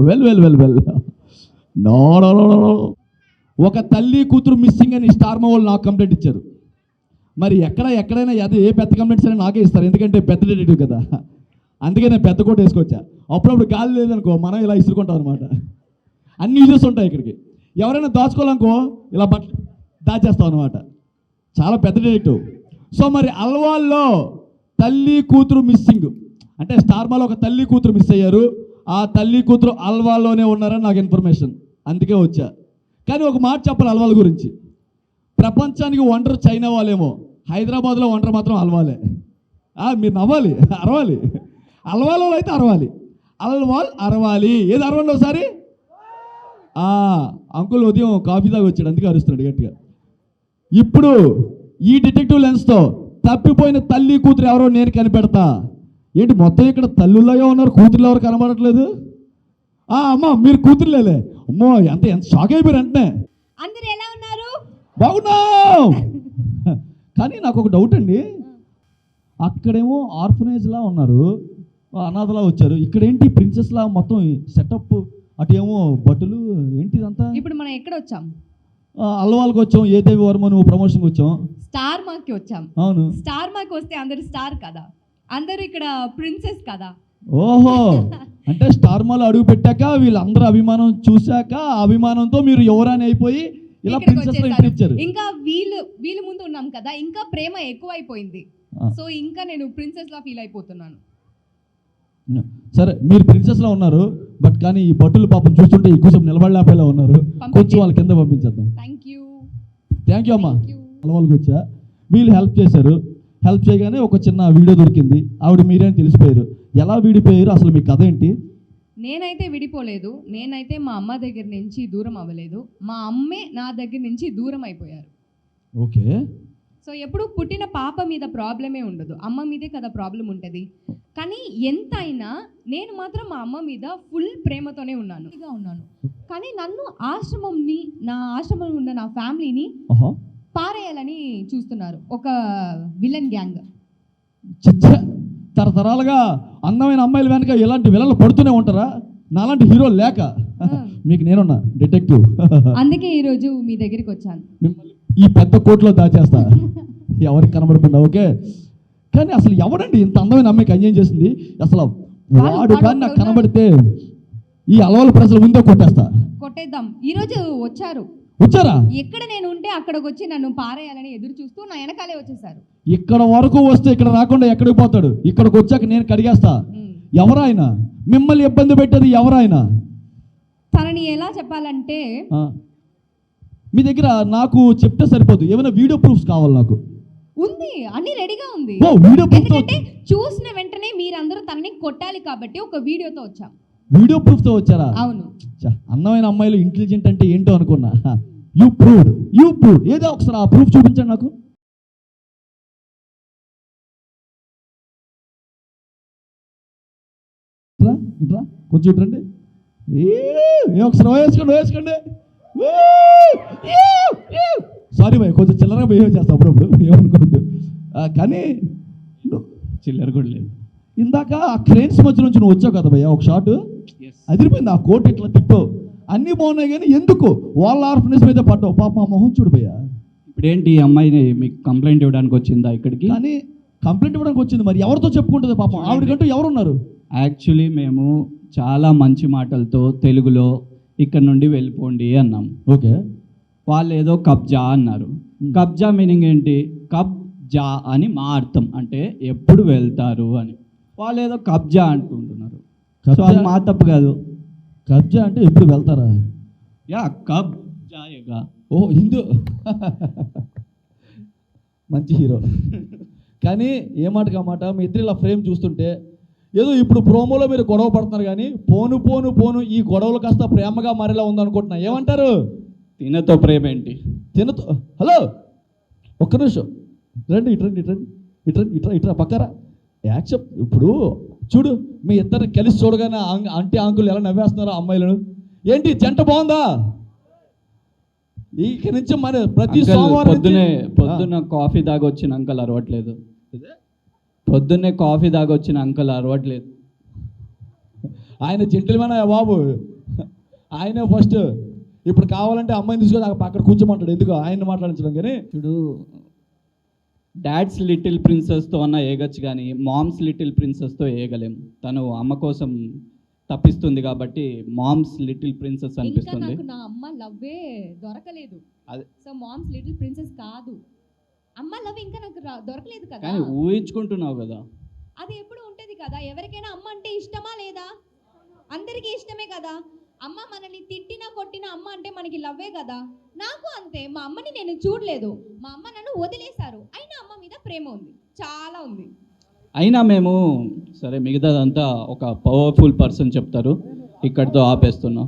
Well well well well no no no no. ఒక తల్లి కూతురు మిస్సింగ్ అని స్టార్ మా వాళ్ళు నాకు కంప్లైంట్ ఇచ్చారు. మరి ఎక్కడైనా అదే ఏ పెద్ద కంప్లైంట్స్ అయినా నాకే ఇస్తారు, ఎందుకంటే పెద్ద డెటెక్టివ్ కదా. అందుకే నేను పెద్ద కోట వేసుకొచ్చా. అప్పుడప్పుడు గాలి లేదనుకో మనం ఇలా ఇసురుకుంటాం అనమాట. అన్ని యూజెస్ ఉంటాయి ఇక్కడికి. ఎవరైనా దాచుకోవాలనుకో ఇలా బట్టలు దాచేస్తాం అనమాట. చాలా పెద్ద డెటెక్టివ్. సో మరి అల్వాల్లో తల్లి కూతురు మిస్సింగ్ అంటే స్టార్ మాలో ఒక తల్లి కూతురు మిస్ అయ్యారు. ఆ తల్లి కూతురు అల్వాల్లోనే ఉన్నారని నాకు ఇన్ఫర్మేషన్, అందుకే వచ్చా. కానీ ఒక మాట చెప్పాలి అల్వాల్ గురించి. ప్రపంచానికి వండర్ చైనా వాళ్ళేమో, హైదరాబాద్లో వండర్ మాత్రం అల్వాలే. మీరు నవ్వాలి, అరవాలి. అల్వాల్ అయితే అరవాలి, అల్వాల్ అరవాలి. ఏది అరవండి ఒకసారి. అంకుల్ ఉదయం కాఫీ తాగి వచ్చాడు, అందుకే అరుస్తున్నాడు గట్టిగా. ఇప్పుడు ఈ డిటెక్టివ్ లెన్స్తో తప్పిపోయిన తల్లి కూతురు ఎవరో నేను కనిపెడతా. ఏంటి మొత్తం ఇక్కడ తల్లులాగా ఉన్నారు, కూతురులు ఎవరు కనబడట్లేదు? అమ్మ మీరు కూతురులేలే. అమ్మో ఎంత షాక్ అయిపోయారు వెంటనే. అందరూ ఎలా ఉన్నారు? బాగున్నాం. కానీ నాకు ఒక డౌట్ అండి, అక్కడేమో ఆర్ఫనేజ్లా ఉన్నారు, అనాథలా వచ్చారు. ఇక్కడేంటి ప్రిన్సెస్లా మొత్తం సెటప్, అటు ఏమో బట్టలు, ఏంటి ఇదంతా? ఇప్పుడు మనం ఎక్కడ వచ్చాం? అల్వాల్కి వచ్చాం. ఏ దేవి వర్మ నువ్వు ప్రమోషన్కి వచ్చాం. స్టార్ మార్క్కి వచ్చాం. అవును, స్టార్ మార్క్ వస్తే అందరు స్టార్ కదా, అందరూ ఇక్కడ ప్రిన్సెస్ కదా. ఓహో, అంటే స్టార్ మాల్ అడుగు పెట్టాక వీళ్ళందరూ అభిమానం చూశాక అభిమానంతో మీరు ఎవరని అయిపోయి ఇలా ప్రిన్సెస్ ఎంట్రీ ఇచ్చారు. ఇంకా వీళ్ళు ముందు ఉన్నాం కదా, ఇంకా ప్రేమ ఎక్కువైపోయింది. సో ఇంకా నేను ప్రిన్సెస్ లా ఫీల్ అయిపోతున్నాను. సరే మీరు ప్రిన్సెస్ లా ఉన్నారు, బట్ కానీ ఈ బట్టులు పాపం చూస్తుంటే ఎక్కువ నిలబడలేకపోయేలా ఉన్నారు. కొంచెం వాళ్ళ కింద పంపించేద్దాం. థ్యాంక్ యూ అమ్మా. అలవాళ్ళకి వచ్చా, వీళ్ళు హెల్ప్ చేశారు. హెల్ప్ చేయగానే ఒక చిన్న వీడియో దొరికింది. ఆవిడ మీరేం తెలిసిపోయారు. ఎలా విడిపోయారు, అసలు మీ కథ ఏంటి? నేనైతే విడిపోలేదు. నేనైతే మా అమ్మ దగ్గర నుంచి దూరం అవ్వలేదు. మా అమ్మే నా దగ్గర నుంచి దూరం అయిపోయారు. ఓకే. సో ఎప్పుడు పుట్టిన పాప మీద ప్రాబ్లమే ఉండదు, అమ్మ మీదే కదా ప్రాబ్లం ఉంటుంది. కానీ ఎంత అయినా నేను మాత్రం మా అమ్మ మీద ఫుల్ ప్రేమతోనే ఉన్నాను. కానీ నన్ను నా ఆశ్రమంలో ఉన్న నా ఫ్యామిలీని పారేయాలని చూస్తున్నారు ఒక విలన్ గ్యాంగ్. తరతరాలుగా అందమైన అమ్మాయిల వెనక ఇలాంటి విలన్లు పడుతూనే ఉంటారా? నాలాంటి హీరో లేక మీకు నేనున్నా డిటెక్టివ్. అందుకే ఈరోజు మీ దగ్గరికి వచ్చాను. ఈ పెద్ద కోట్లో దాచేస్తా, ఎవరికి కనబడకుండా. ఓకే. కానీ అసలు ఎవడండి ఇంత అందమైన అమ్మాయికి అన్యాయం చేసింది? అసలు వాడు కానీ నాకు కనబడితే ఈ అలవాల ప్రజల ముందే కొట్టేద్దాం. ఈరోజు వచ్చారా? ఎక్కడ నేను ఉంటే అక్కడికి వచ్చి నన్ను పారేయాలని ఎదురు చూస్తూ నా వెనకాలే వచ్చేసారు. ఇక్కడ వరకు వస్తే ఇక్కడ రాకుండా ఎక్కడికి పోతాడు? ఇక్కడికి వచ్చాక నేను కడిగేస్తా. ఎవరాయన మిమ్మల్ని ఇబ్బంది పెట్టేది? ఎవరాయన? తనని ఎలా చెప్పాలంటే, మీ దగ్గర నాకు చెప్తే సరిపోదు, ఏమైనా వీడియో ప్రూఫ్స్ కావాలి? నాకు ఉంది, అన్ని రెడీగా ఉంది. ఎందుకంటే చూసిన వెంటనే మీరందరూ తనని కొట్టాలి కాబట్టి ఒక వీడియోతో వచ్చాం. వీడియో ప్రూఫ్ తో వచ్చారా? అవును. అందమైన అమ్మాయిలు ఇంటెలిజెంట్ అంటే ఏంటో అనుకున్నా. యూ ప్రూవ్డ్ ఏదో ఒకసారి ఆ ప్రూఫ్ చూపించండి నాకు. ఇట్లా కొంచెం ఇట్రండి. ఒకసారి వేసుకోండి. సారీ భయ్, కొంచెం చిల్లరగా బిహేవ్ చేస్తా అప్పుడప్పుడు, ఏమనుకోవద్దు. కానీ చిల్లర కూడా లేదు. ఇందాక ఆ క్రేన్స్ మధ్య నుంచి నువ్వు వచ్చావు కదా భయ్య, ఒక షాట్ అదిరిపోయింది. ఆ కోట్ ఇట్లా తిప్పావు, అన్నీ బాగున్నాయి. కానీ ఎందుకు వాళ్ళ ఆర్ఫనేజ్ మీద పడ్డావు? పాప ఆ మొహం చూడు భయ్య. ఇప్పుడేంటి ఈ అమ్మాయిని మీకు కంప్లైంట్ ఇవ్వడానికి వచ్చిందా ఇక్కడికి? కానీ కంప్లైంట్ ఇవ్వడానికి వచ్చింది, మరి ఎవరితో చెప్పుకుంటుంది పాపం? ఆవిడకంటూ ఎవరున్నారు? యాక్చువల్లీ మేము చాలా మంచి మాటలతో తెలుగులో ఇక్కడ నుండి వెళ్ళిపోండి అన్నాం. ఓకే. వాళ్ళు ఏదో కబ్జా అన్నారు. కబ్జా మీనింగ్ ఏంటి? కబ్జా అని మా అర్థం, అంటే ఎప్పుడు వెళ్తారు అని. వాళ్ళు ఏదో కబ్జా అంటుంటున్నారు. సో అది మా తప్పు కాదు. కబ్జా అంటే ఎప్పుడు వెళ్తారా? కబ్జాయేగా. ఓ హిందూ మంచి హీరో. కానీ ఏ మాట కామాట మీ ఇద్దరు ఇలా ఫ్రేమ్ చూస్తుంటే ఏదో ఇప్పుడు ప్రోమోలో మీరు గొడవ పడుతున్నారు, కానీ పోను ఈ గొడవలు కాస్త ప్రేమగా మారేలా ఉందనుకుంటున్నా. ఏమంటారు? తినతో ప్రేమ ఏంటి? తినతో హలో ఒక్క నిమిషం రండి, ఇట్రా పక్కరా. యాక్సెప్ట్. ఇప్పుడు చూడు, మీ ఇద్దరు కలిసి చూడగానే ఆంటీ అంకుల్ ఎలా నవ్వేస్తున్నారో అమ్మాయిలను. ఏంటి జంట బాగుందా? ఇక నుంచి మరి ప్రతి సోమవారం పొద్దున్న కాఫీ దాగొచ్చిన అంకల్ అరవట్లేదు. పొద్దున్నే కాఫీ దాగొచ్చిన అంకల్ అరవట్లేదు. ఆయన జెంటిల్మెన్ బాబు. ఆయనే ఫస్ట్. ఇప్పుడు కావాలంటే అమ్మాయిని తీసుకొని అక్కడ కూర్చోమంటాడు. ఎందుకు ఆయన్ని మాట్లాడించడం? కానీ ఇప్పుడు డాడ్స్ లిటిల్ ప్రిన్సెస్తో అన్న ఏగచ్చు కానీ మామ్స్ లిటిల్ ప్రిన్సెస్తో ఏగలేం. తను అమ్మ కోసం తప్పిస్తుంది కాబట్టి మామ్స్ లిటిల్ ప్రిన్సెస్ ఇంకా అనిపిస్తుంది. నాకు నా అమ్మ లవ్వే దొరకలేదు. అదే. సో మామ్స్ లిటిల్ ప్రిన్సెస్ కాదు, అమ్మ లవ్ ఇంకా నాకు దొరకలేదు కదా. కానీ ఊహించుకుంటున్నావు కదా. అది ఎప్పుడు ఉంటది కదా. ఎవరికైనా అమ్మ అంటే ఇష్టమా లేదా? అందరికీ ఇష్టమే కదా. అమ్మ మనల్ని తిట్టినా కొట్టినా అమ్మ అంటే మనకి లవ్వే కదా. నాకు అంతే. మా అమ్మని నేను చూడలేదు, మా అమ్మ నన్ను వదిలేశారు, అయినా అమ్మ మీద ప్రేమ ఉంది, చాలా ఉంది. అయినా మేము సరే మిగతాదంతా ఒక పవర్ఫుల్ పర్సన్ చెప్తారు, ఇక్కడితో ఆపేస్తున్నాం.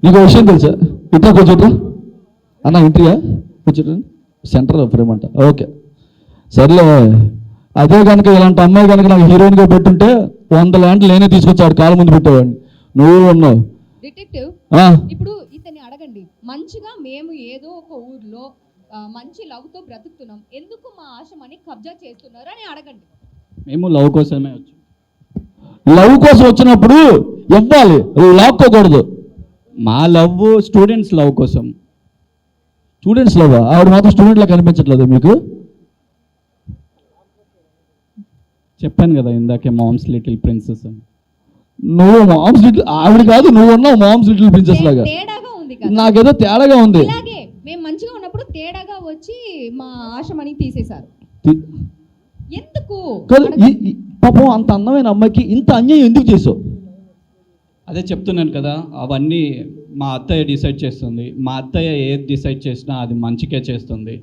నీకు విషయం తెలుసా? ఇట్లా కూర్చోట అన్న, ఇంట్రీయా కూర్చోట, సెంటర్ ఫ్రేమ్ అంట. ఓకే సర్లే. అదే కనుక ఇలాంటి అమ్మాయి కనుక నాకు హీరోయిన్గా పెట్టుంటే 100 ల్యాండ్లు నేనే తీసుకొచ్చాడు కాళ్ళ ముందు పెట్టేవాడిని. నువ్వు ఉన్నావు. డిటెక్టివ్, ఇప్పుడు ఇతన్ని అడగండి, మంచిగా మేము ఏదో ఒక ఊర్లో మంచి లవ్తో బ్రతుకుతున్నాం, ఎందుకు మా ఆశమని కబ్జా చేస్తున్నారు అని అడగండి. మేము లవ్ కోసమే వచ్చాం. లవ్ కోసం వచ్చినప్పుడు ఇవ్వాలి, లాక్కోకూడదు. మా లవ్ స్టూడెంట్స్ లవ్ కోసం. Students love? ఆవిడ మాత్రం స్టూడెంట్లా కనిపించట్లేదు మీకు? చెప్పాను కదా ఇందాకే మామ్స్ లిటిల్ ప్రిన్సెస్ అని. నువ్వు మామ్స్ లిటిల్, ఆవిడ కాదు, నువ్వు ఉన్నావు మామ్స్ లిటిల్ ప్రిన్సెస్ లాగా. తేడాగా ఉంది కదా. నాకేదో తేడాగా ఉంది. ఇలాగే మేము మంచిగా ఉన్నప్పుడు తేడాగా వచ్చి మా ఆశమని తీసేశారు. ఎందుకు? పాపం అంత అందమైన అమ్మాయికి ఇంత అన్యాయం ఎందుకు చేసావు? అదే చెప్తున్నాను కదా, అవన్నీ మా అత్తయ్య డిసైడ్ చేస్తుంది. మా అత్తయ్య ఏది డిసైడ్ చేసినా అది మంచికే చేస్తుంది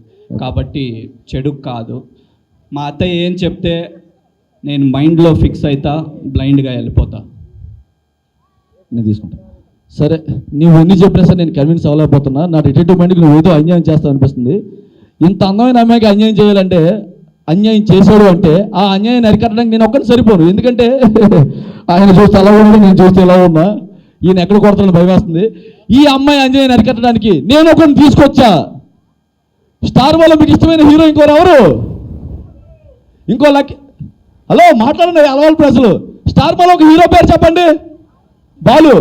కాబట్టి చెడు కాదు. మా అత్తయ్య ఏం చెప్తే నేను మైండ్లో ఫిక్స్ అవుతా, బ్లైండ్గా వెళ్ళిపోతా. నేను తీసుకుంటా. సరే, నువ్వు ఎన్ని చెప్పినా సరే నేను కన్విన్స్ అవ్వలేకపోతున్నా. నా డిటెక్టివ్ మైండ్కి నువ్వు ఏదో అన్యాయం చేస్తావు అనిపిస్తుంది. ఇంత అందమైన అమ్మాయికి అన్యాయం చేయాలంటే, అన్యాయం చేశాడు అంటే ఆ అన్యాయాన్ని అరికట్టడానికి నేను ఒక్కరిని సరిపోను. ఎందుకంటే ఆయన చూస్తే అలా ఉన్నా, నేను చూస్తే ఎలా ఉన్నా, ఈయన ఎక్కడ కొడతాడని భయం వేస్తుంది. ఈ అమ్మాయి అన్యాయాన్ని అరికట్టడానికి నేను ఒకరిని తీసుకొచ్చా. స్టార్ వల్ల మీకు ఇష్టమైన హీరో ఇంకోరు ఎవరు? ఇంకో లక్. హలో, మాట్లాడండి అలవాళ్ళ ప్రజలు. స్టార్ వల్ల ఒక హీరో పేరు చెప్పండి. బాలు.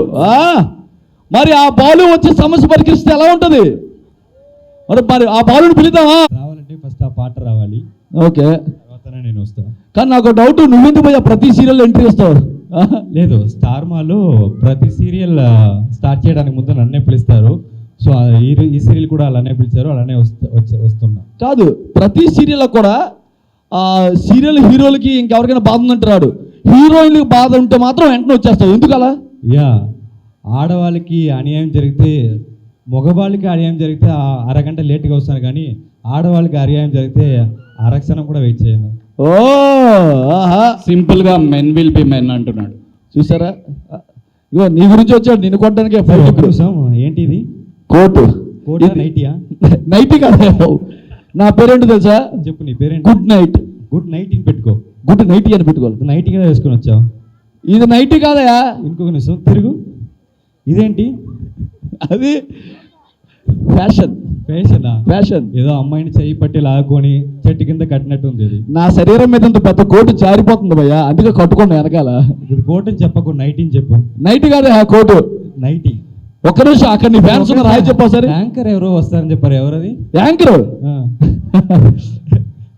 మరి ఆ బాలు వచ్చి సమస్య పరికరిస్తే ఎలా ఉంటుంది? మరి ఆ బాలుని పిలుద్దామా? రావాలంటే ఫస్ట్ ఆ పాట రావాలి. ఓకే, తర్వాతనే నేను వస్తాను. కానీ నాకు డౌట్, నువ్వెందుకు పోయా ప్రతి సీరియల్ ఎంట్రీ ఇస్తావు? లేదు, స్టార్ మాలో ప్రతి సీరియల్ స్టార్ట్ చేయడానికి ముందు నన్నే పిలుస్తారు. సో ఈ సీరియల్ కూడా అలానే పిలిచారు, అలానే వస్తున్నా. కాదు, ప్రతి సీరియల్ కూడా సీరియల్ హీరోలకి ఇంకెవరికైనా బాధ ఉందంటారు. హీరోయిన్కి బాధ ఉంటే మాత్రం వెంటనే వచ్చేస్తావు. ఎందుకు అలా? యా, ఆడవాళ్ళకి అన్యాయం జరిగితే, మగవాళ్ళకి అన్యాయం జరిగితే అరగంట లేట్గా వస్తాను, కానీ ఆడవాళ్ళకి అన్యాయం జరిగితే అరక్షణం కూడా వెయిట్ చేయను. ఓ ఆహా, సింపుల్గా మెన్ విల్ బి మెన్ అంటున్నాడు. చూసారా? ఇగో నీ గురించి వచ్చాడు, నిన్ను కొట్టడానికి ఫైట్ కోసం. ఏంటి ఇది? కోటు. నైటియా? నైట్ కాదు, నా పేరేంటి తెలుసా? చెప్పు, నీ పేరేంటి? Good night. గుడ్ నైట్ అని పెట్టుకో. గుడ్ నైట్ అని పెట్టుకోవాలి. నైట్ గా వేసుకొని వచ్చావు. ఇది నైట్ కాదయా. ఇంకొక నిమిషం తిరుగు. ఇదేంటి? అది ఫ్యాషన్. ఫ్యాషన్. ఏదో అమ్మాయిని చెయ్యి పట్టి లాక్కొని చెట్టు కింద కట్టినట్టు ఉంది. ఇది నా శరీరం మీద ఇంత పెద్ద కోటు జారిపోతుంది భయ్యా, అందుకే కట్టుకోండి వెనకాల. ఇది కోట్ అని చెప్పకు, నైట్ అని చెప్పు. నైట్ కాదే ఆ కోటు, నైటీ. ఒక్క నిమిషం, అక్కడ నీ ఫ్యాన్స్ ఉన్నారు, రాయి చెప్పా సరే. యాంకర్ ఎవరో వస్తారని చెప్పారు, ఎవరది? యాంకర్.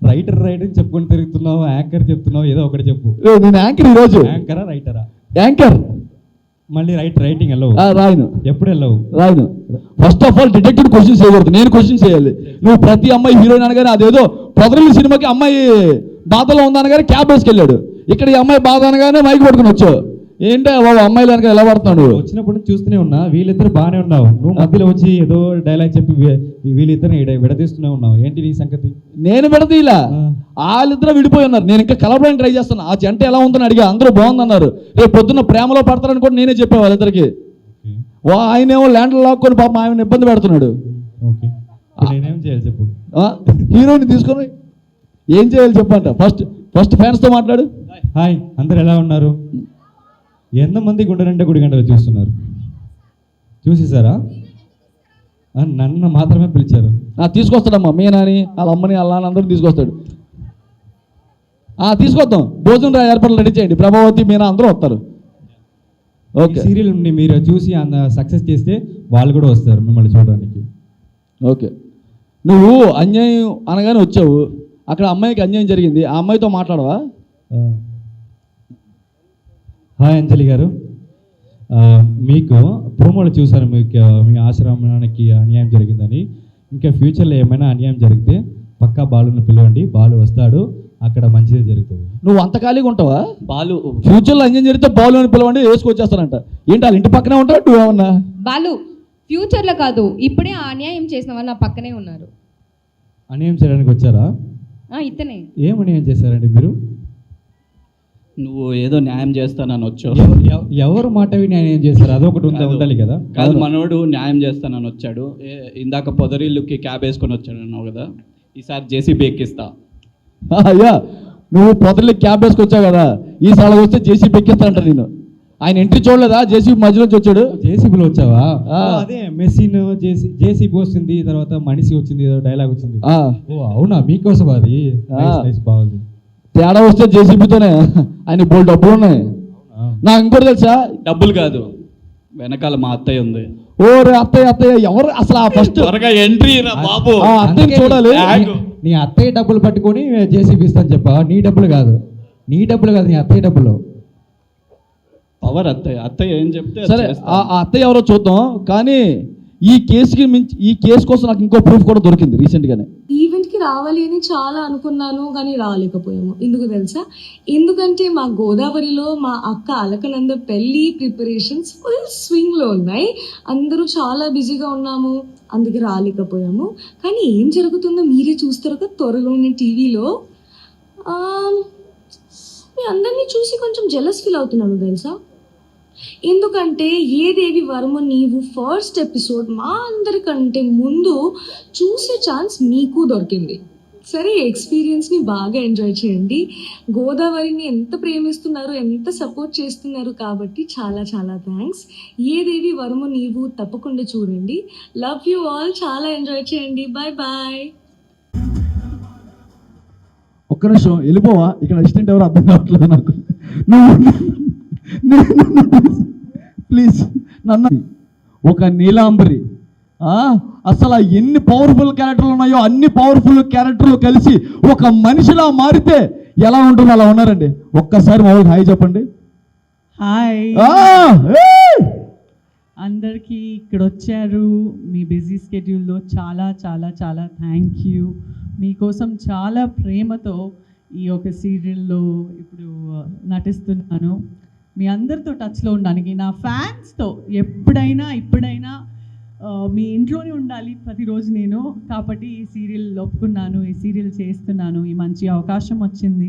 రైటర్ అని చెప్పుకొని తిరుగుతున్నావు, యాంకర్ చెప్తున్నావు, ఏదో ఒకటి చెప్పు. నేను యాంకర్ ఈరోజు. యాంకరా రైటరా? యాంకర్. మళ్ళీ రైటింగ్ వెళ్ళవు? రాయను. ఎప్పుడు వెళ్ళవు? రాయను. First of all detective question చేయకూడదు, నేను క్వశ్చన్ చేయాలి. నువ్వు ప్రతి అమ్మాయి హీరోయిన్ అనగానే అదేదో పొదరిల్లి సినిమాకి అమ్మాయి బాధలో ఉందనగానే క్యాబ్ వేసుకెళ్ళాడు. ఇక్కడ ఈ అమ్మాయి బాధ అనగానే మైక్ పట్టుకుని వచ్చావు. ఏంటో బాబు అమ్మాయిలు అనగా ఎలా పడుతున్నాడు? వచ్చినప్పుడు చూస్తూనే ఉన్నా, వీళ్ళిద్దరు బాగానే ఉన్నావు, నువ్వు మధ్యలో వచ్చి ఏదో డైలాగ్ చెప్పి వీళ్ళిద్దరిని విడదీస్తూనే ఉన్నావు. ఏంటి నీ సంగతి? నేను విడదీలా, వాళ్ళిద్దరూ విడిపోయి ఉన్నారు. నేను ఇంకా కలపడానికి ట్రై చేస్తాను. ఆ జంట ఎలా ఉందని అడిగా, అందరూ బాగుందన్నారు. రేపు పొద్దున్న ప్రేమలో పడతారని కూడా నేనే చెప్పాను వాళ్ళిద్దరికి. ఆయనేమో ల్యాండ్లో లాక్కొని పాపం ఆయన ఇబ్బంది పెడుతున్నాడు. ఓకే, నేనేం చేయాలి చెప్పు? హీరోని తీసుకొని ఏం చేయాలి చెప్పంట. ఫస్ట్ ఫ్యాన్స్తో మాట్లాడు. హాయ్, అందరు ఎలా ఉన్నారు? ఎంతమంది గుండె గుడి గంటలు చూస్తున్నారు? చూసేసారా? నన్ను మాత్రమే పిలిచారు. తీసుకొస్తాడమ్మా, మీనాని వాళ్ళ అమ్మని వాళ్ళ నాన్న అందరిని తీసుకొస్తాడు. తీసుకొద్దాం, భోజనం ఏర్పాట్లు రెడీ చేయండి. ప్రభావతి మీనా అందరూ వస్తారు. ఓకే. సీరియల్ని మీరు చూసి అంత సక్సెస్ చేస్తే వాళ్ళు కూడా వస్తారు మిమ్మల్ని చూడడానికి. ఓకే, నువ్వు అన్యాయం అనగానే వచ్చావు, అక్కడ అమ్మాయికి అన్యాయం జరిగింది, ఆ అమ్మాయితో మాట్లాడవా? హాయ్ అంజలి గారు, మీకు ప్రోమోలు చూసారు, మీకు మీ ఆశ్రమానికి అన్యాయం జరిగిందని. ఇంకా ఫ్యూచర్లో ఏమైనా అన్యాయం జరిగితే పక్కా బాలుని పిలవండి, బాలు వస్తాడు, అక్కడ మంచిదే జరుగుతుంది. నువ్వు అంత ఖాళీగా ఉంటావా? బాలు ఫ్యూచర్లో అన్యాయం జరిగితే బాలు అని పిలవండి, వేసుకొచ్చేస్తానంట. ఏంటి వాళ్ళ ఇంటి పక్కనే ఉంటావు నువ్వేమన్నా? బాలు ఫ్యూచర్లో కాదు, ఇప్పుడే ఆ అన్యాయం చేసిన వాళ్ళు నా పక్కనే ఉన్నారు. అన్యాయం చేయడానికి వచ్చారా? ఇతనే. ఏం అన్యాయం చేశారండి మీరు? నువ్వు ఏదో న్యాయం చేస్తానని వచ్చావు. ఎవరు మాట విని అన్యాయం చేశారు? అదొకటి ఉండాలి కదా. కాదు, మనోడు న్యాయం చేస్తానని వచ్చాడు. ఇందాక పొదరిల్లుకి క్యాబ్ వేసుకొని వచ్చాడు అన్నావు కదా, ఈసారి జేసీబీ ఎక్కిస్తా. అయ్యా, నువ్వు పొదర్లకి క్యాబ్ వేసుకొచ్చావు కదా, ఈసారి వస్తే జేసీబీ ఎక్కిస్తానంట. నేను ఆయన ఎంట్రీ చూడలేదా? జేసీబీ మధ్యలోంచి వచ్చాడు. జేసీబీలో వచ్చావా? అదే మెషిన్ జేసీబీ వస్తుంది, తర్వాత మనిషి వచ్చింది, ఏదో డైలాగ్ వచ్చింది. ఓ అవునా, మీకోసం అది బాగుంది. తేడా వస్తే జేసీబీతోనే ఆయన బోల్ డబ్బులు ఉన్నాయి. నాకు ఇంకోటి తెలుసా? డబ్బులు కాదు, వెనకాల మా అత్తయ్య ఉంది. ఓరే అత్తయ్య, అత్తయ్య ఎవరు అసలు? ఆ ఫస్ట్ త్వరగా ఎంట్రీ రా బాబు. అత్తయ్య చూడాలి. నీ అత్తయ్య డబ్బులు పట్టుకొని జేసీబీ ఇస్తాను చెప్పా. నీ డబ్బులు కాదు, నీ అత్తయ్య డబ్బులు. పవర్ అత్తయ్య ఏం చెప్తే సరే, ఆ అత్తయ్య ఎవరో చూద్దాం. కానీ ఈ కేసుకి మించి, ఈ కేసు కోసం నాకు ఇంకో ప్రూఫ్ కూడా దొరికింది రీసెంట్గానే. ఈవెంట్కి రావాలి అని చాలా అనుకున్నాను, కానీ రాలేకపోయాము. ఎందుకు తెలుసా? ఎందుకంటే మా గోదావరిలో మా అక్క అలకనంద పెళ్ళి ప్రిపరేషన్స్ ఫుల్ స్వింగ్లో ఉన్నాయి. అందరూ చాలా బిజీగా ఉన్నాము, అందుకే రాలేకపోయాము. కానీ ఏం జరుగుతుందో మీరే చూస్తారు కదా త్వరలోనే టీవీలో. మీ అందరినీ చూసి కొంచెం జెలస్ ఫీల్ అవుతున్నాను తెలుసా. ఎందుకంటే ఏ దేవి వర్మ నీవు ఫస్ట్ ఎపిసోడ్ మా అందరికంటే ముందు చూసే ఛాన్స్ మీకు దొరికింది. సరే, ఎక్స్పీరియన్స్ని బాగా ఎంజాయ్ చేయండి. గోదావరిని ఎంత ప్రేమిస్తున్నారు, ఎంత సపోర్ట్ చేస్తున్నారు, కాబట్టి చాలా చాలా థ్యాంక్స్. ఏ దేవి వర్మ నీవు తప్పకుండా చూడండి. లవ్ యూ ఆల్, చాలా ఎంజాయ్ చేయండి. Bye bye. ఒక్క నిమిషం వెళ్ళిపోవా, ఇక్కడ అసిస్టెంట్ ఎవరు అర్థం కావట్లేదు నాకు. ప్లీజ్ నన్ను ఒక నీలాంబరి, అసలు ఎన్ని పవర్ఫుల్ క్యారెక్టర్లు ఉన్నాయో అన్ని పవర్ఫుల్ క్యారెక్టర్లు కలిసి ఒక మనిషిలా మారితే ఎలా ఉంటుందో అలా ఉన్నారండి. ఒక్కసారి మామూలుగా హాయ్ చెప్పండి. హాయ్ అందరికీ, ఇక్కడ వచ్చారు మీ బిజీ స్కెడ్యూల్లో. చాలా చాలా చాలా థ్యాంక్ యూ. మీకోసం చాలా ప్రేమతో ఈ ఒక సీరియల్లో ఇప్పుడు నటిస్తున్నాను. మీ అందరితో టచ్లో ఉండడానికి, నా ఫ్యాన్స్తో ఎప్పుడైనా ఇప్పుడైనా మీ ఇంట్లోనే ఉండాలి ప్రతిరోజు నేను. కాబట్టి ఈ సీరియల్ ఒప్పుకున్నాను, ఈ సీరియల్ చేస్తున్నాను. ఈ మంచి అవకాశం వచ్చింది.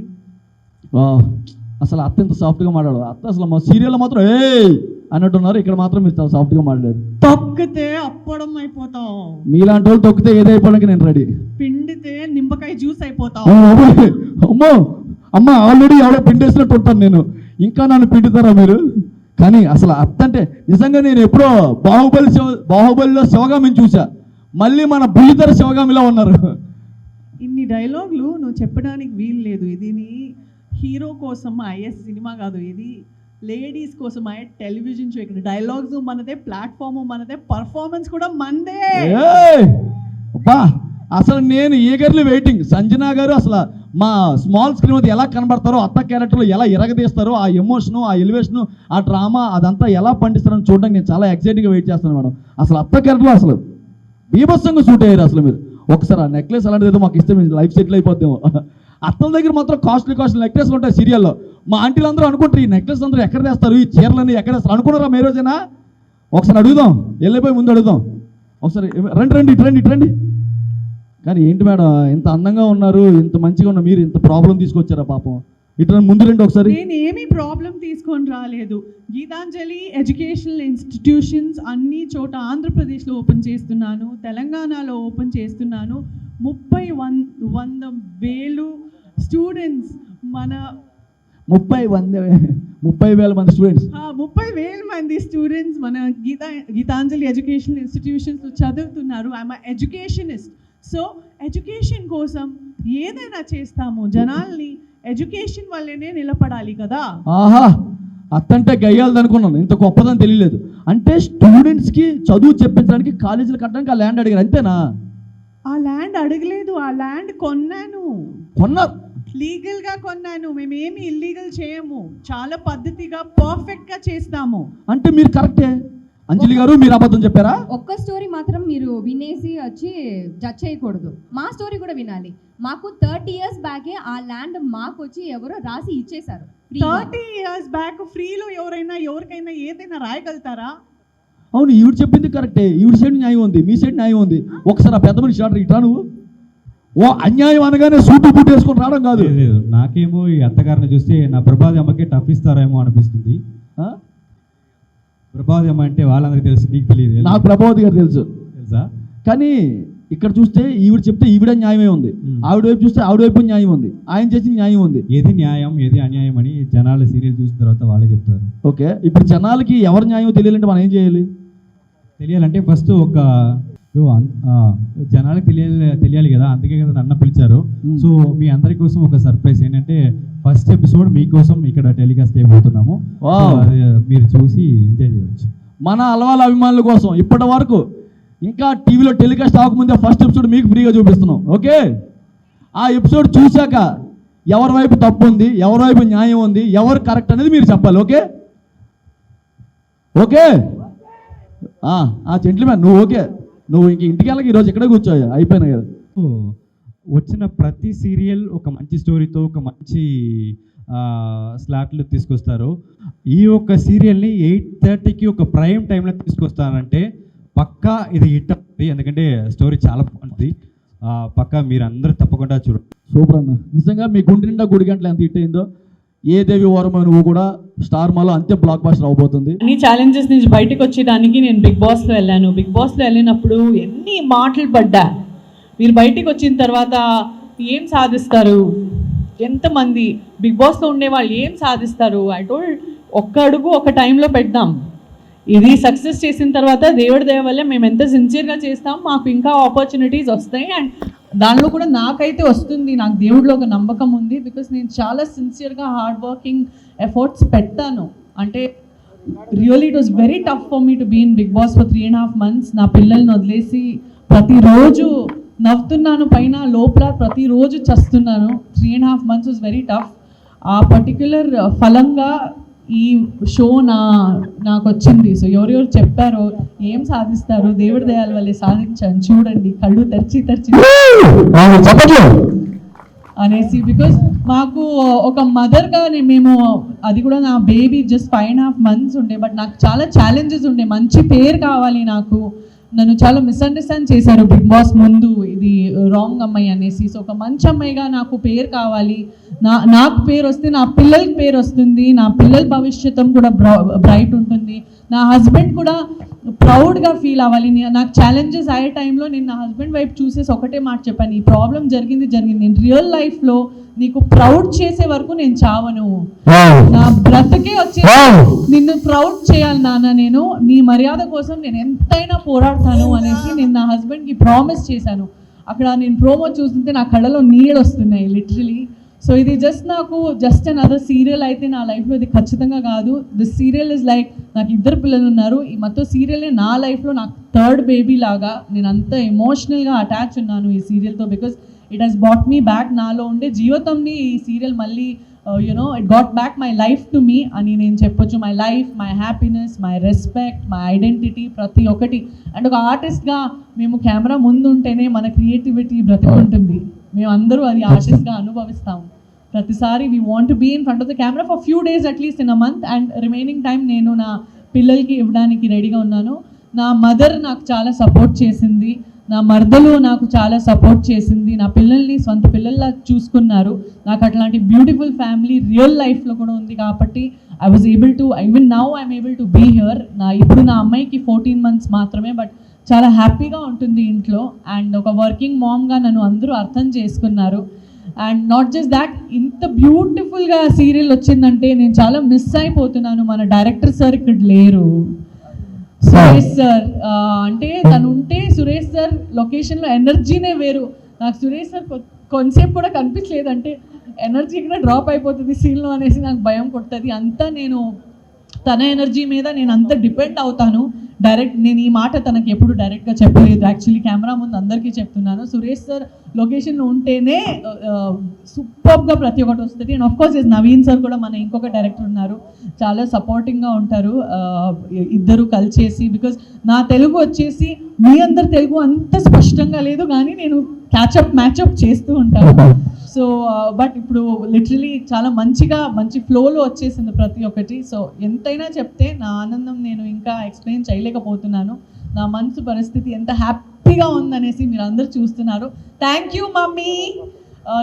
అసలు అత్త ఎంత సాఫ్ట్గా మాట్లాడదు. అత్త అసలు మా సీరియల్లో మాత్రం అన్నట్టున్నారు, ఇక్కడ మాత్రం మీరు చాలా సాఫ్ట్గా మాట్లాడారు. తొక్కితే అప్పడం అయిపోతాం. మీలాంటి వాళ్ళు తొక్కితే ఏదైపోవడానికి నేను రెడీ. పిండితే నిమ్మకాయ జ్యూస్ అయిపోతాం. అమ్మో అమ్మ, ఆల్రెడీ ఎవడో పిండేసినట్టు ఉంటాను నేను, ఇంకా నన్ను పిండుతారా మీరు? కానీ అసలు అత్త అంటే నిజంగా నేను ఎప్పుడో బాహుబలిలో శివగామిని చూసా, మళ్ళీ మన బుల్లితెర శివగామిలా ఉన్నారు. ఇన్ని డైలాగులు నువ్వు చెప్పడానికి వీలు లేదు. ఇది నీ హీరో కోసం ఐఎస్ సినిమా కాదు, ఇది లేడీస్ కోసం టెలివిజన్ షో. ఇక్కడ డైలాగ్స్ మనదే, ప్లాట్ఫామ్ మనదే, పర్ఫార్మెన్స్ కూడా మనదే. అబ్బా, అసలు నేను ఈగర్లీ వెయిటింగ్. సంజనా గారు అసలు మా స్మాల్ స్క్రీన్ మీద ఎలా కనబడతారో, అత్త క్యారెక్టర్లో ఎలా ఎరగదీస్తారో, ఆ ఎమోషను, ఆ ఎలివేషను, ఆ డ్రామా అదంతా ఎలా పండిస్తారని చూడడానికి నేను చాలా ఎక్సైటింగ్గా వెయిట్ చేస్తాను మేడం. అసలు అత్త క్యారెక్టర్లో అసలు బీభత్సంగా షూట్ అయ్యారు అసలు మీరు. ఒకసారి ఆ నెక్లెస్ అలాంటిది ఏదో మాకు ఇస్తే మేము లైఫ్ సెటిల్ అయిపోతాము. అత్తల దగ్గర మాత్రం కాస్ట్లీ నెక్లెస్లు ఉంటాయి సీరియల్లో. మా ఆంటీలు అందరూ అనుకుంటారు ఈ నెక్లెస్ అందరూ ఎక్కడ తెస్తారు, ఈ చీరలన్నీ ఎక్కడ తెస్తారు అనుకున్నారా మీ రోజైనా? ఒకసారి అడుగుదాం, వెళ్ళిపోయి ముందు అడుగుదాం ఒకసారి. రండి రండి. కానీ ఏంటి మేడం, ఇంత అందంగా ఉన్నారు, ఇంత మంచిగా ఉన్నారు, మీరు ఇంత ప్రాబ్లం తీసుకొచ్చారా పాపం? ఇట్లా ముందు రండి ఒకసారి. నేను ఏమీ ప్రాబ్లం తీసుకొని రాలేదు. గీతాంజలి ఎడ్యుకేషనల్ ఇన్స్టిట్యూషన్స్ అన్ని చోట ఆంధ్రప్రదేశ్లో ఓపెన్ చేస్తున్నాను, తెలంగాణలో ఓపెన్ చేస్తున్నాను. 30,000 స్టూడెంట్స్, మన 30,000 మంది స్టూడెంట్స్, 30,000 మంది స్టూడెంట్స్ మన గీతాంజలి ఎడ్యుకేషనల్ ఇన్స్టిట్యూషన్స్లో చదువుతున్నారు. I'm educationist. సో ఎడ్యుకేషన్ కోసం ఏదైనా చేస్తాము, జనాల్ని ఎడ్యుకేషన్ వల్లనే నిలబడాలి కదా. ఆహా, అత్తంటే గయ్యాలది అనుకున్నాను, ఇంత గొప్పదని తెలియలేదు. అంటే స్టూడెంట్స్కి చదువు చెప్పించడానికి కాలేజీలు కట్టడానికి ఆ ల్యాండ్ అడిగారు, అంతేనా? ఆ ల్యాండ్ అడగలేదు, ఆ ల్యాండ్ కొన్నాను, కొన్నారు. లీగల్గా కొన్నాను. మేమేమి ఇల్లీగల్ చేయము, చాలా పద్ధతిగా పర్ఫెక్ట్గా చేస్తాము. అంటే మీరు కరెక్టే. అంజలి గారు మీరు అబద్ధం చెప్పారా? ఒక్క స్టోరీ మాత్రం మీరు వినేసి వచ్చి జడ్జ్ చేయకూడదు, మా స్టోరీ కూడా వినాలి. మాకు 30 years బ్యాకే ఆ ల్యాండ్ మాకు వచ్చి ఎవరో రాసి ఇచ్చేశారు. 30 years బ్యాక్ ఫ్రీలో ఎవరికైనా ఏదైనా రాయగలుగుతారా? అవును, ఈవిడ చెప్పింది కరెక్టే. ఈవిడ సైడ్ న్యాయం ఉంది, మీ సైడ్ న్యాయం ఉంది. ఒకసారి ఆ పెద్ద మనిషి ఆర్డర్ ఇట్రా నువ్వు. ఓ అన్యాయం అనగానే సూటు బూట్ వేసుకొని రావడం కాదు. లేదు, నాకేమో ఈ అత్తగారిని చూస్తే నా ప్రభాది అమ్మకి టఫ్ ఇస్తారేమో అనిపిస్తుంది. ఆ? ప్రభాది అమ్మ అంటే వాళ్ళందరికీ తెలుసు, నీకు తెలియదు. నాకు ప్రభావతి గారు తెలుసు. తెలుసా? కానీ ఇక్కడ చూస్తే ఈవిడ చెప్తే ఈవిడ న్యాయమే ఉంది, ఆవిడ వైపు చూస్తే ఆవిడ వైపు న్యాయం ఉంది, ఆయన చేసిన న్యాయం ఉంది. ఏది న్యాయం ఏది అన్యాయం అని జనాలు సీరియల్ చూసిన తర్వాత వాళ్ళే చెప్తారు. ఓకే, ఇప్పుడు జనాలకి ఎవరి న్యాయం తెలియాలంటే మనం ఏం చేయాలి? తెలియాలంటే ఫస్ట్ ఒక జనాలకు తెలియాలి కదా, అందుకే కదా నన్ను పిలిచారు. సో మీ అందరి కోసం ఒక సర్ప్రైజ్ ఏంటంటే ఫస్ట్ ఎపిసోడ్ మీకోసం ఇక్కడ టెలికాస్ట్ చేయబోతున్నాము. అది మీరు చూసి ఎంజాయ్ చేయవచ్చు. మన అలవాల అభిమానుల కోసం ఇప్పటి వరకు ఇంకా టీవీలో టెలికాస్ట్ అవ్వకముందే ఫస్ట్ ఎపిసోడ్ మీకు ఫ్రీగా చూపిస్తున్నాం. ఓకే, ఆ ఎపిసోడ్ చూశాక ఎవరి వైపు తప్పు ఉంది, ఎవరి వైపు న్యాయం ఉంది, ఎవరు కరెక్ట్ అనేది మీరు చెప్పాలి. ఓకే ఓకే జెంట్లమ్యాన్, నువ్వు ఓకే, నువ్వు ఇంక ఇంటికి వెళ్ళక ఈరోజు ఇక్కడే కూర్చోయా, అయిపోయినా కదా. వచ్చిన ప్రతి సీరియల్ ఒక మంచి స్టోరీతో ఒక మంచి స్లాట్లు తీసుకొస్తారు. ఈ ఒక్క సీరియల్ని 8:30కి ఒక ప్రైమ్ టైంలో తీసుకొస్తారంటే పక్కా ఇది హిట్ అవుతుంది, ఎందుకంటే స్టోరీ చాలా బాగుంటుంది. పక్కా మీరు అందరూ తప్పకుండా చూడండి. సూపర్ అన్న, నిజంగా మీ గుండె నిండా గుడి గంటలు ఎంత హిట్ అయిందో. ఏ దేవి ఓరమో నువ్వు కూడా స్టార్ మాలో అంతే బ్లాక్ బాస్టర్ అవబోతుంది. అన్ని ఛాలెంజెస్ నుంచి బయటకు వచ్చేదానికి నేను బిగ్ బాస్లో వెళ్ళాను. బిగ్ బాస్లో వెళ్ళినప్పుడు ఎన్ని మాటలు పడ్డా. మీరు బయటకు వచ్చిన తర్వాత ఏం సాధిస్తారు, ఎంతమంది బిగ్ బాస్లో ఉండే వాళ్ళు ఏం సాధిస్తారు? ఐ టోల్డ్ ఒక్క అడుగు ఒక టైంలో పెడదాం. ఇది సక్సెస్ చేసిన తర్వాత దేవుడి దయ వల్ల మేము ఎంత సిన్సియర్గా చేస్తాం, మాకు ఇంకా ఆపర్చునిటీస్ వస్తాయి. అండ్ దానిలో కూడా నాకైతే వస్తుంది, నాకు దేవుడిలో ఒక నమ్మకం ఉంది. బికాస్ నేను చాలా సిన్సియర్గా హార్డ్ వర్కింగ్ ఎఫర్ట్స్ పెట్టాను. అంటే really it was very tough for me to be in Bigg Boss for 3.5 months. నా పిల్లల్ని వదిలేసి ప్రతిరోజు నవ్వుతున్నాను, పైన లోపల ప్రతిరోజు చస్తున్నాను. 3.5 months వాజ్ వెరీ టఫ్. ఆ పర్టిక్యులర్ ఫలంగా ఈ షో నాకు వచ్చింది. సో ఎవరెవరు చెప్పారో ఏం సాధిస్తారు, దేవుడి దయాల వల్లే సాధించాను, చూడండి కళ్ళు తెరిచి అనేసి. బికాస్ మాకు ఒక మదర్గా మేము, అది కూడా నా బేబీ జస్ట్ 5.5 months ఉండే, బట్ నాకు చాలా ఛాలెంజెస్ ఉండే. మంచి పేరు కావాలి నాకు, నన్ను చాలా మిస్అండర్స్టాండ్ చేశారు బిగ్ బాస్ ముందు, ఇది రాంగ్ అమ్మాయి అనేసి. సో ఒక మంచి అమ్మాయిగా నాకు పేరు కావాలి, నాకు పేరు వస్తే నా పిల్లలకి పేరు వస్తుంది, నా పిల్లల భవిష్యత్తం కూడా బ్రైట్ ఉంటుంది, నా హస్బెండ్ కూడా ప్రౌడ్గా ఫీల్ అవ్వాలి. నాకు ఛాలెంజెస్ అయ్యే టైంలో నేను నా హస్బెండ్ వైపు చూసేసి ఒకటే మాట చెప్పాను, ఈ ప్రాబ్లం జరిగింది. నేను రియల్ లైఫ్లో నీకు ప్రౌడ్ చేసే వరకు నేను చావను, నా బ్రతకే వచ్చే నిన్ను ప్రౌడ్ చేయాలి నాన్న, నేను నీ మర్యాద కోసం నేను ఎంతైనా పోరాడతాను అనేసి నేను నా హస్బెండ్కి ప్రామిస్ చేశాను. అక్కడ నేను ప్రోమో చూస్తుంటే నా కళ్ళలో నీళ్ళు వస్తున్నాయి లిటరలీ. సో ఇది జస్ట్ అనదర్ సీరియల్ అయితే నా లైఫ్లో ఇది ఖచ్చితంగా కాదు. దిస్ సీరియల్ ఇస్ లైక్, నాకు 2 పిల్లలు ఉన్నారు, ఈ మొత్తం సీరియల్ని నా లైఫ్లో నాకు 3rd బేబీ లాగా. నేను అంత ఎమోషనల్గా అటాచ్ ఉన్నాను ఈ సీరియల్తో. Because it has brought me back, నాలో ఉండే జీవితంని ఈ సీరియల్ మళ్ళీ it got back my life to me అని నేను చెప్పొచ్చు. My life, my happiness, my respect, my identity, ప్రతి ఒక్కటి. అండ్ ఒక ఆర్టిస్ట్గా మేము కెమెరా ముందు ఉంటేనే మన క్రియేటివిటీ బ్రతుకుంటుంది, మేము అందరూ అది ఆర్టిస్ట్గా అనుభవిస్తాము. ప్రతిసారి we want to be in front of the camera for few days at least in a month, and remaining time నేను నా పిల్లలకి ఇవ్వడానికి రెడీగా ఉన్నాను. నా మదర్ నాకు చాలా సపోర్ట్ చేసింది, నా మర్దలు నాకు చాలా సపోర్ట్ చేసింది, నా పిల్లల్ని సొంత పిల్లల్లా చూసుకున్నారు. నాకు అట్లాంటి బ్యూటిఫుల్ ఫ్యామిలీ రియల్ లైఫ్లో కూడా ఉంది కాబట్టి I was able to, even now I'm able to be here. ఇప్పుడు నా అమ్మాయికి 14 months మాత్రమే, బట్ చాలా హ్యాపీగా ఉంటుంది ఇంట్లో. అండ్ ఒక వర్కింగ్ మామ్గా నన్ను అందరూ అర్థం చేసుకున్నారు. అండ్ నాట్ జస్ట్ దాట్, ఇంత బ్యూటిఫుల్గా సీరియల్ వచ్చిందంటే నేను చాలా మిస్ అయిపోతున్నాను. మన డైరెక్టర్ సార్ ఇక్కడ లేరు, సురేష్ సార్. అంటే తను ఉంటే సురేష్ సార్ లొకేషన్లో ఎనర్జీనే వేరు. నాకు సురేష్ సార్ కొంతసేపు కూడా కనిపించలేదు, అంటే ఎనర్జీ కూడా డ్రాప్ అయిపోతుంది సీన్లో అనేసి నాకు భయం కొడుతుంది. అంతా నేను తన ఎనర్జీ మీద నేను అంత డిపెండ్ అవుతాను. డైరెక్ట్ నేను ఈ మాట తనకి ఎప్పుడు డైరెక్ట్గా చెప్పలేదు, యాక్చువల్లీ కెమెరా ముందు అందరికీ చెప్తున్నాను. సురేష్ సార్ లొకేషన్లో ఉంటేనే సూపర్గా ప్రతి ఒక్కటి వస్తుంది. And of course Naveen sir కూడా మన ఇంకొక డైరెక్టర్ ఉన్నారు, చాలా సపోర్టింగ్గా ఉంటారు. ఇద్దరు కలిసేసి, బికాజ్ నా తెలుగు వచ్చేసి మీ అందరు తెలుగు అంత స్పష్టంగా లేదు, కానీ నేను మ్యాచప్ చేస్తూ ఉంటాను. సో బట్ ఇప్పుడు లిటరలీ చాలా మంచి ఫ్లోలో వచ్చేసింది ప్రతి ఒక్కటి. సో ఎంతైనా చెప్తే నా ఆనందం నేను ఇంకా ఎక్స్ప్లెయిన్ చేయలేకపోతున్నాను. నా మనసు పరిస్థితి ఎంత హ్యాపీగా ఉందనేసి మీరు అందరు చూస్తున్నారు. థ్యాంక్ యూ మమ్మీ,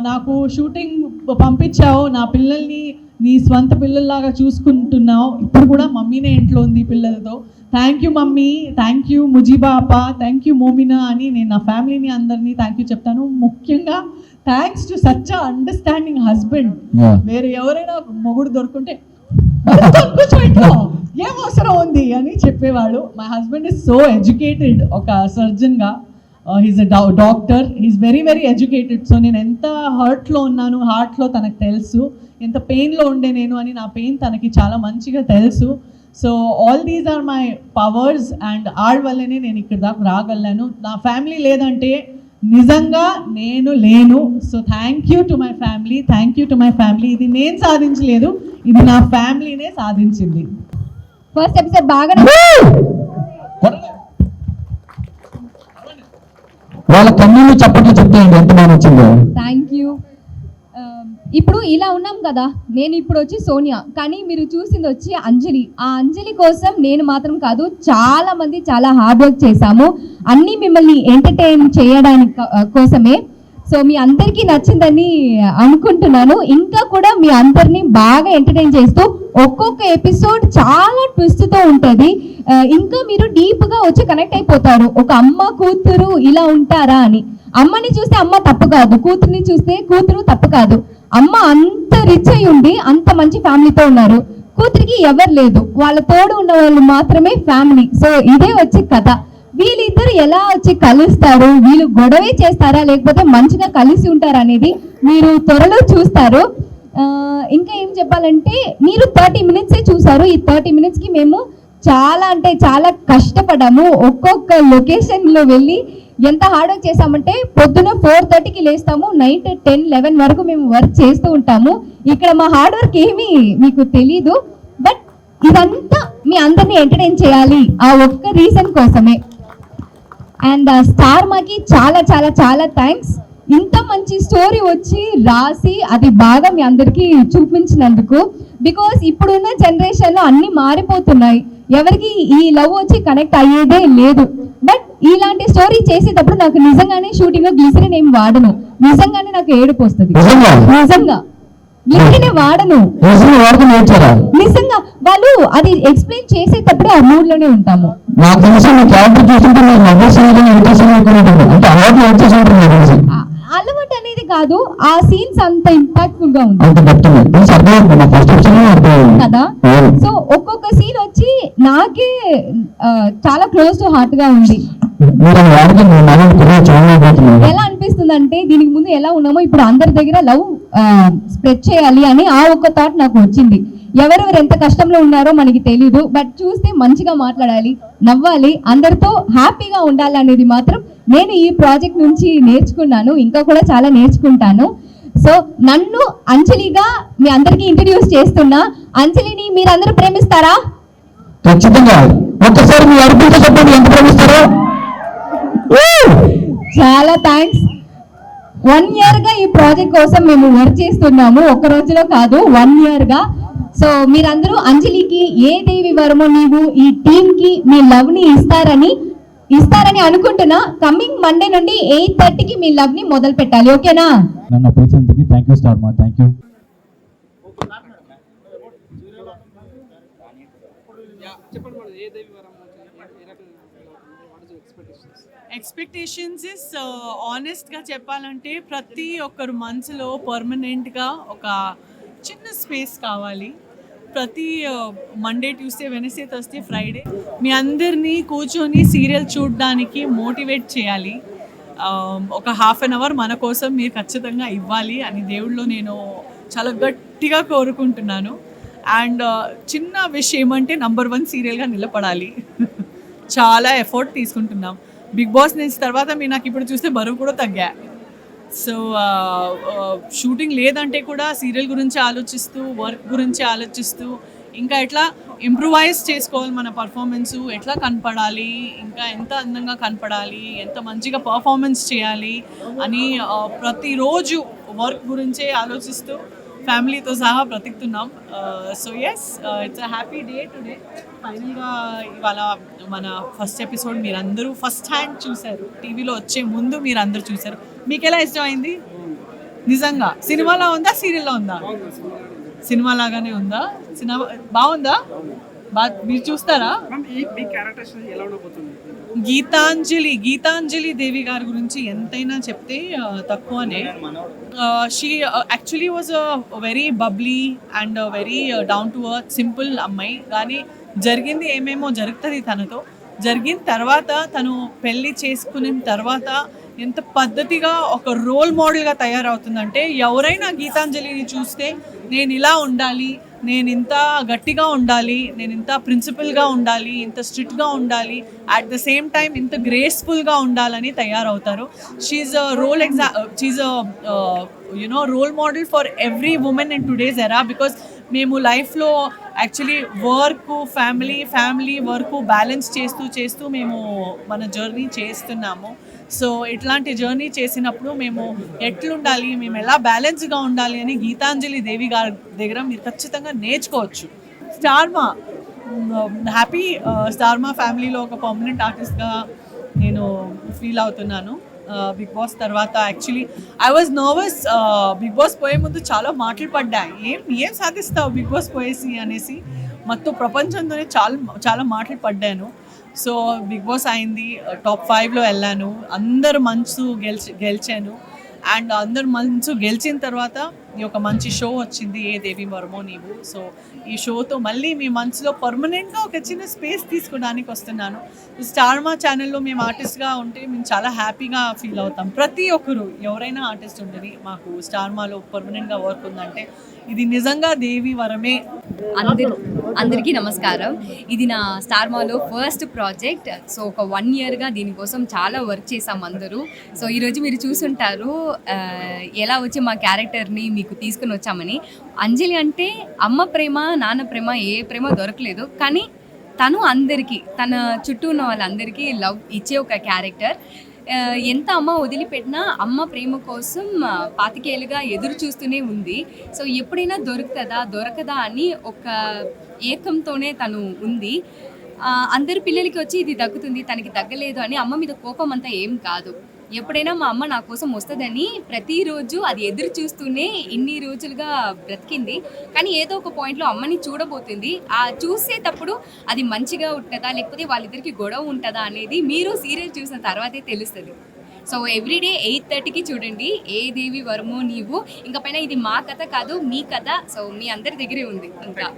నాకు షూటింగ్ పంపించావు, నా పిల్లల్ని నీ స్వంత పిల్లల్లాగా చూసుకుంటున్నావు. ఇప్పుడు కూడా మమ్మీనే ఇంట్లో ఉంది పిల్లలతో. Thank you mummy, thank you Mujeeba అప్ప, థ్యాంక్ యూ మోమినా అని నేను నా ఫ్యామిలీని అందరినీ థ్యాంక్ యూ చెప్తాను. ముఖ్యంగా thanks to such understanding husband. వేరే ఎవరైనా మొగుడు దొరుకుంటే ఏం అవసరం ఉంది అని చెప్పేవాడు. My husband is so educated, ఒక సర్జన్గా. He's a doctor, he's very very educated. So నేను ఎంత హర్ట్లో ఉన్నాను, హార్ట్లో తనకు తెలుసు, ఎంత పెయిన్లో ఉండే నేను అని నా పెయిన్ తనకి చాలా మంచిగా తెలుసు. So all these are my powers and ఆళ్ళ వల్లనే నేను ఇక్కడ దాకా రాగలను. నా ఫ్యామిలీ లేదంటే నిజంగా నేను లేను. So thank you to my family, thank you to my family. ఇది నేను సాధించలేదు, ఇది నా ఫ్యామిలీనే సాధించింది. ఫస్ట్ ఎపిసోడ్ బాగా వాళ్ళ కన్నీళ్ళు చప్పట్లు చెప్తాయండి ఎంత బాగా వచ్చిందో. Thank you. ఇప్పుడు ఇలా ఉన్నాం కదా, నేను ఇప్పుడు వచ్చి సోనియా, కానీ మీరు చూసింది వచ్చి అంజలి. ఆ అంజలి కోసం నేను మాత్రం కాదు, చాలా మంది చాలా హార్డ్ వర్క్ చేశాము, అన్నీ మిమ్మల్ని ఎంటర్టైన్ చేయడానికి కోసమే. సో మీ అందరికీ నచ్చిందని అనుకుంటున్నాను. ఇంకా కూడా మీ అందరినీ బాగా ఎంటర్టైన్ చేస్తూ ఒక్కొక్క ఎపిసోడ్ చాలా ట్విస్ట్తో ఉంటుంది. ఇంకా మీరు డీప్గా వచ్చి కనెక్ట్ అయిపోతారు. ఒక అమ్మ కూతురు ఇలా ఉంటారా అని. అమ్మని చూస్తే అమ్మ తప్పు కాదు, కూతుర్ని చూస్తే కూతురు తప్పు కాదు. అమ్మ అంత రిచ్ అయి ఉండి అంత మంచి ఫ్యామిలీతో ఉన్నారు, కూతురికి ఎవరు లేదు, వాళ్ళ తోడు ఉన్న వాళ్ళు మాత్రమే ఫ్యామిలీ. సో ఇదే వచ్చి కథ. వీళ్ళిద్దరు ఎలా వచ్చి కలుస్తారు, వీళ్ళు గొడవే చేస్తారా లేకపోతే మంచిగా కలిసి ఉంటారా అనేది మీరు త్వరలో చూస్తారు. ఇంకా ఏం చెప్పాలంటే, మీరు 30 minutes చూసారు. ఈ 30 minutesకి మేము చాలా అంటే చాలా కష్టపడ్డాము. ఒక్కొక్క లొకేషన్లో వెళ్ళి ఎంత హార్డ్ వర్క్ చేసామంటే, పొద్దున 4:30కి లేస్తాము, నైట్ 10-11 వరకు మేము వర్క్ చేస్తూ ఉంటాము. ఇక్కడ మా హార్డ్ వర్క్ ఏమీ మీకు తెలీదు, బట్ ఇదంతా మీ అందరినీ ఎంటర్టైన్ చేయాలి ఆ ఒక్క రీజన్ కోసమే. అండ్ స్టార్ మాకి చాలా చాలా చాలా థ్యాంక్స్. ఇంత మంచి స్టోరీ వచ్చి రాసి అది బాగా మీ అందరికీ చూపించినందుకు. బికాస్ ఇప్పుడున్న జనరేషన్లో అన్నీ మారిపోతున్నాయి, ఎవరికి ఈ లవ్ వచ్చి కనెక్ట్ అయ్యేదే లేదు. బట్ ఇలాంటి స్టోరీ చేసేటప్పుడు నాకు నిజంగానే షూటింగ్ గ్లిసరిన్ ఏం వాడను, నిజంగానే నాకు ఏడుపు వస్తుంది. నిజంగా గ్లిసరిన్ వాడను, నిజంగా. వాళ్ళు అది ఎక్స్ప్లెయిన్ చేసేటప్పుడే ఆ మూడ్ లోనే ఉంటాము. నాకు తెలిసి మీ క్యారెక్టర్ చూస్తుంటే అలవాటు అనేది కాదు, ఆ సీన్స్ అంత ఇంపాక్ట్ఫుల్ గా ఉంది కదా. సో ఒక్కొక్క సీన్ వచ్చి నాకే చాలా క్లోజ్ టు హార్ట్ గా ఉంది. ఎలా అనిపిస్తుంది అంటే, దీనికి ముందు ఎలా ఉన్నామో ఇప్పుడు అందరి దగ్గర లవ్ స్ప్రెడ్ చేయాలి అని ఆ ఒక్క థాట్ నాకు వచ్చింది. ఎవరెవరు ఎంత కష్టంలో ఉన్నారో మనకి తెలీదు, బట్ చూస్తే మంచిగా మాట్లాడాలి, నవ్వాలి, అందరితో హ్యాపీగా ఉండాలి అనేది మాత్రం నేను ఈ ప్రాజెక్ట్ నుంచి నేర్చుకున్నాను, ఇంకా కూడా చాలా నేర్చుకుంటాను. సో నన్ను అంజలిగా మీ అందరికీ ఇంట్రడ్యూస్ చేస్తున్నా. అంజలిని మీరందరూ ప్రేమిస్తారా? ఖచ్చితంగా. ఒక్కసారి మీ అర్పిత చెప్పండి, ఎంత ప్రేమిస్తారో. చాలా థ్యాంక్స్. 1 year గా ఈ ప్రాజెక్ట్ కోసం మేము వర్క్ చేస్తున్నాము, ఒక్క రోజులో కాదు, 1 year గా. సో మీరందరూ అంజలికి ఏ దేవి వరమో నీవు ఈ టీమ్ కి మీ లవ్ ని ఇస్తారని అనుకుంటున్నా. కమింగ్ మండే నుండి 8:30కి మీ లవ్ ని మొదలు పెట్టాలి, ఓకేనా? నన్ను పిలిచినందుకు థ్యాంక్ యూ స్టార్ మా, థ్యాంక్ యూ. ఎక్స్పెక్టేషన్స్ ఇస్ ఆనెస్ట్గా చెప్పాలంటే, ప్రతి ఒక్కరు మనసులో పర్మనెంట్గా ఒక చిన్న స్పేస్ కావాలి. ప్రతి Monday, Tuesday, Wednesday, Thursday, Friday మీ అందరినీ కూర్చొని సీరియల్ చూడడానికి మోటివేట్ చేయాలి. ఒక 1/2 hour మన కోసం మీరు ఖచ్చితంగా ఇవ్వాలి అని దేవుళ్ళు నేను చాలా గట్టిగా కోరుకుంటున్నాను. అండ్ చిన్న విష్ ఏమంటే #1 సీరియల్గా నిలబడాలి. చాలా ఎఫర్ట్ తీసుకుంటున్నాం. బిగ్ బాస్ నుంచి తర్వాత మీరు నాకు ఇప్పుడు చూస్తే బరువు కూడా తగ్గా. సో షూటింగ్ లేదంటే కూడా సీరియల్ గురించి ఆలోచిస్తూ, వర్క్ గురించి ఆలోచిస్తూ, ఇంకా ఎట్లా ఇంప్రూవైజ్ చేసుకోవాలి మన పర్ఫార్మెన్సు, ఎట్లా కనపడాలి, ఇంకా ఎంత అందంగా కనపడాలి, ఎంత మంచిగా పర్ఫార్మెన్స్ చేయాలి అని ప్రతిరోజు వర్క్ గురించే ఆలోచిస్తూ ఫ్యామిలీతో సహా బ్రతుకుతున్నాం. So yes, it's a happy day today. ఫైనల్గా ఇవాళ మన ఫస్ట్ ఎపిసోడ్ మీరందరూ ఫస్ట్ హ్యాండ్ చూశారు, టీవీలో వచ్చే ముందు మీరందరూ చూశారు. మీకు ఎలా ఇష్టమైంది? నిజంగా సినిమాలో ఉందా, సీరియల్లో ఉందా? సినిమా లాగానే ఉందా? సినిమా బాగుందా? మీరు చూస్తారా? గీతాంజలి దేవి గారి గురించి ఎంతైనా చెప్తే తక్కువనే. She actually was a very bubbly and very down to earth simple అమ్మాయి. కానీ జరిగింది ఏమేమో జరుగుతుంది తనతో. జరిగిన తర్వాత తను పెళ్ళి చేసుకున్న తర్వాత ఎంత పద్ధతిగా ఒక రోల్ మోడల్గా తయారవుతుందంటే, ఎవరైనా గీతాంజలిని చూస్తే నేను ఇలా ఉండాలి, నేను ఇంత గట్టిగా ఉండాలి, నేను ఇంత ప్రిన్సిపల్గా ఉండాలి, ఇంత స్ట్రిక్ట్గా ఉండాలి, అట్ ద సేమ్ టైం ఇంత గ్రేస్ఫుల్గా ఉండాలని తయారవుతారు. She's a role model for every women in today's era. Because మేము లైఫ్లో యాక్చువల్లీ ఫ్యామిలీ వర్క్ బ్యాలెన్స్ చేస్తూ మేము మన జర్నీ చేస్తున్నాము. సో ఇట్లాంటి జర్నీ చేసినప్పుడు మేము ఎట్లుండాలి, మేము ఎలా బ్యాలెన్స్గా ఉండాలి అని గీతాంజలి దేవి గారి దగ్గర మీరు ఖచ్చితంగా నేర్చుకోవచ్చు. స్టార్మా హ్యాపీ, స్టార్మా ఫ్యామిలీలో ఒక పర్మనెంట్ ఆర్టిస్ట్గా నేను ఫీల్ అవుతున్నాను. బిగ్ బాస్ తర్వాత actually I was nervous. Bigg Boss పోయే ముందు చాలా మాటలు పడ్డా, ఏం సాధిస్తావు బిగ్ బాస్ పోయేసి అనేసి. మొత్తం ప్రపంచంతోనే చాలా మాటలు పడ్డాను. సో బిగ్ బాస్ అయింది, టాప్ 5లో వెళ్ళాను, అందరు మనసు గెలిచాను. అండ్ అందరు మనసు గెలిచిన తర్వాత ఈ ఒక మంచి షో వచ్చింది, ఏ దేవి వర్మో నీవు. సో ఈ షోతో మళ్ళీ మీ మనసులో పర్మనెంట్గా ఒక చిన్న స్పేస్ తీసుకోవడానికి వస్తున్నాను. స్టార్మా ఛానల్లో మేము ఆర్టిస్ట్గా ఉంటే మేము చాలా హ్యాపీగా ఫీల్ అవుతాం. ప్రతి ఒక్కరు ఎవరైనా ఆర్టిస్ట్ ఉంటుంది, మాకు స్టార్మాలో పర్మనెంట్గా వర్క్ ఉందంటే ఇది నిజంగా దేవి వరమే. అందరికీ నమస్కారం. ఇది నా స్టార్మాలో ఫస్ట్ ప్రాజెక్ట్. సో ఒక 1 yearగా దీనికోసం చాలా వర్క్ చేసాం అందరూ. సో ఈరోజు మీరు చూసుంటారు ఎలా వచ్చి మా క్యారెక్టర్ని మీకు తీసుకుని వచ్చామని. అంజలి అంటే అమ్మ ప్రేమ, నాన్న ప్రేమ, ఏ ప్రేమ దొరకలేదు. కానీ తను అందరికీ, తన చుట్టూ ఉన్న వాళ్ళందరికీ లవ్ ఇచ్చే ఒక క్యారెక్టర్. ఎంత అమ్మ వదిలిపెట్టినా అమ్మ ప్రేమ కోసం 25 ఏళ్ళుగా ఎదురు చూస్తూనే ఉంది. సో ఎప్పుడైనా దొరకదా అని ఒక ఏకంతోనే తను ఉంది. అందరి పిల్లలకి వచ్చి ఇది తగ్గుతుంది, తనకి తగ్గలేదు అని అమ్మ మీద కోపం అంతా ఏం కాదు. ఎప్పుడైనా మా అమ్మ నా కోసం వస్తుందని ప్రతిరోజు అది ఎదురు చూస్తూనే ఇన్ని రోజులుగా బ్రతికింది. కానీ ఏదో ఒక పాయింట్లో అమ్మని చూడబోతుంది. ఆ చూసేటప్పుడు అది మంచిగా ఉంటుందా లేకపోతే వాళ్ళిద్దరికి గొడవ ఉంటుందా అనేది మీరు సీరియల్ చూసిన తర్వాతే తెలుస్తుంది. సో ఎవ్రీడే 8:30కి చూడండి, ఏ దేవి వర్మో నీవు. ఇంకా పైన ఇది మా కథ కాదు, మీ కథ. సో మీ అందరి దగ్గరే ఉంది ఇంకా.